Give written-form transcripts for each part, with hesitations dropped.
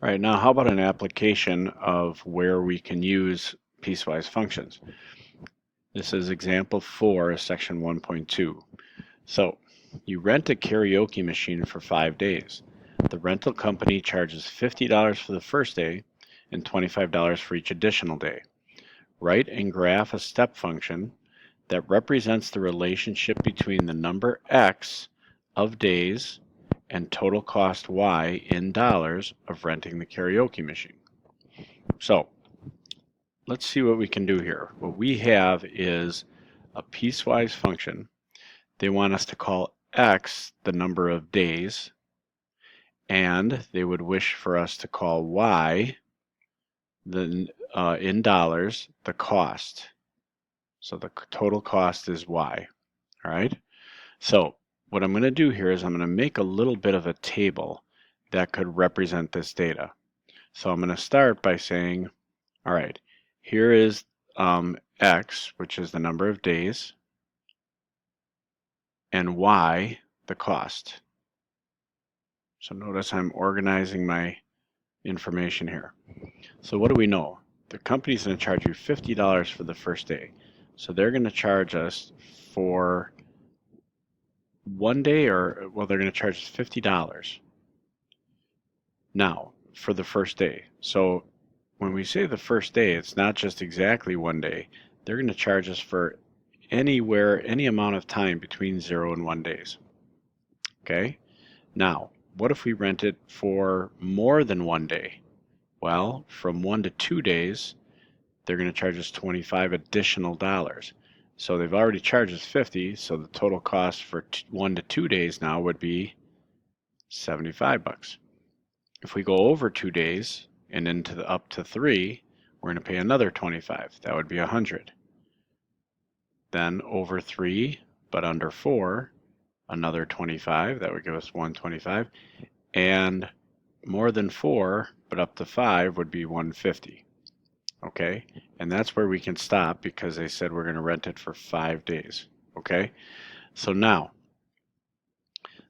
All right, now how about an application of where we can use piecewise functions? This is example 4, section 1.2. So, you rent a karaoke machine for 5 days. The rental company charges $50 for the first day and $25 for each additional day. Write and graph a step function that represents the relationship between the number x of days and total cost y in dollars of renting the karaoke machine. So let's see what we can do here. What we have is a piecewise function. They want us to call x the number of days, and they would wish for us to call y in dollars the cost. So the total cost is y. All right. So what I'm going to do here is I'm going to make a little bit of a table that could represent this data. So I'm going to start by saying, all right, here is x, which is the number of days, and y, the cost. So notice I'm organizing my information here. So what do we know? The company's going to charge you $50 for the first day. So they're going to charge us for one day, or, well, they're going to charge us $50 now for the first day. So when we say the first day, it's not just exactly one day. They're going to charge us for any amount of time between 0 and 1 days. Okay? Now, what if we rent it for more than 1 day? Well, from 1 to 2 days, they're going to charge us 25 additional dollars. So they've already charged us 50, so the total cost for 1 to 2 days now would be 75 bucks. If we go over 2 days and up to 3, we're going to pay another 25. That would be 100. Then over 3, but under 4, another 25. That would give us 125. And more than 4, but up to 5 would be 150. Okay, and that's where we can stop because they said we're going to rent it for 5 days. Okay, so now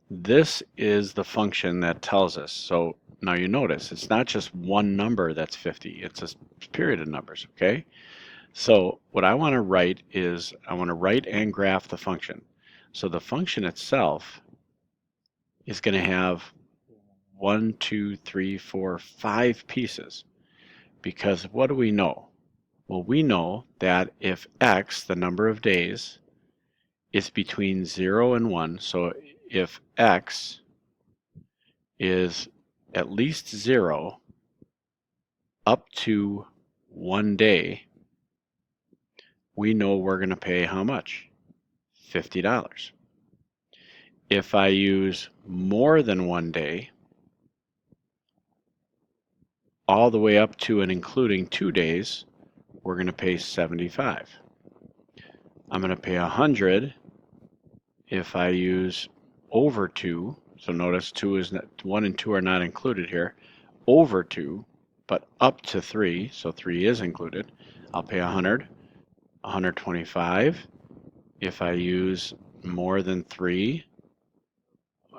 this is the function that tells us. So now you notice it's not just one number that's 50, it's a period of numbers. Okay, so what I want to write is I want to write and graph the function. So the function itself is going to have 1, 2, 3, 4, 5 pieces. Because what do we know? Well, we know that if x, the number of days, is between 0 and 1, so if x is at least 0 up to 1 day, we know we're going to pay how much? $50. If I use more than 1 day, all the way up to and including 2 days, we're going to pay 75. I'm going to pay 100 if I use over 2. So notice 1 and 2 are not included here. Over 2, but up to 3, so 3 is included. I'll pay 100, 125 if I use more than 3,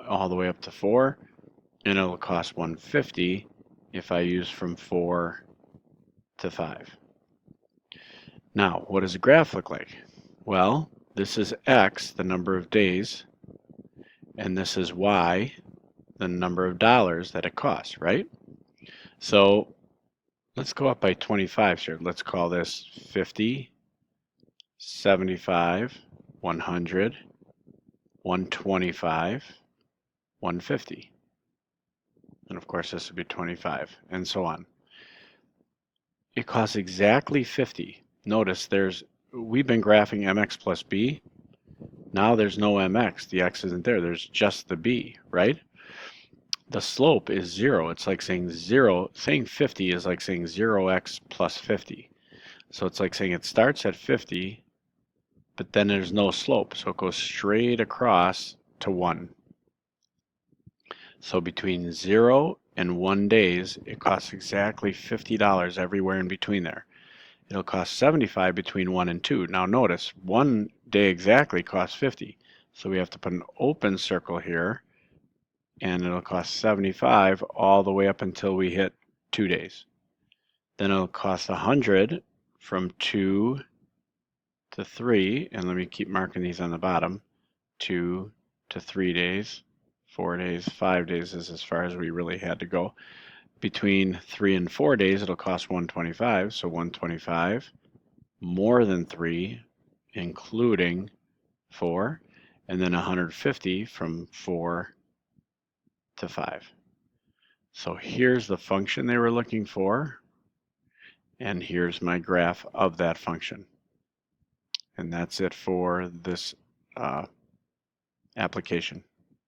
all the way up to 4, and it'll cost 150 if I use from 4 to 5. Now, what does a graph look like? Well, this is x, the number of days, and this is y, the number of dollars that it costs, right? So let's go up by 25 here. Let's call this 50, 75, 100, 125, 150. And of course this would be 25, and so on. It costs exactly 50. Notice we've been graphing mx plus b. Now there's no mx, the x isn't there, there's just the b, right? The slope is 0. It's like saying 0, saying 50 is like saying 0x plus 50. So it's like saying it starts at 50, but then there's no slope, so it goes straight across to 1. So between 0 and 1 days, it costs exactly $50 everywhere in between there. It'll cost 75 between 1 and 2. Now notice, 1 day exactly costs 50. So we have to put an open circle here, and it'll cost 75 all the way up until we hit 2 days. Then it'll cost 100 from 2 to 3, and let me keep marking these on the bottom. 2 to 3 days, 4 days, 5 days is as far as we really had to go. Between 3 and 4 days, it'll cost 125, so 125 more than 3, including 4, and then 150 from 4 to 5. So here's the function they were looking for, and here's my graph of that function. And that's it for this application.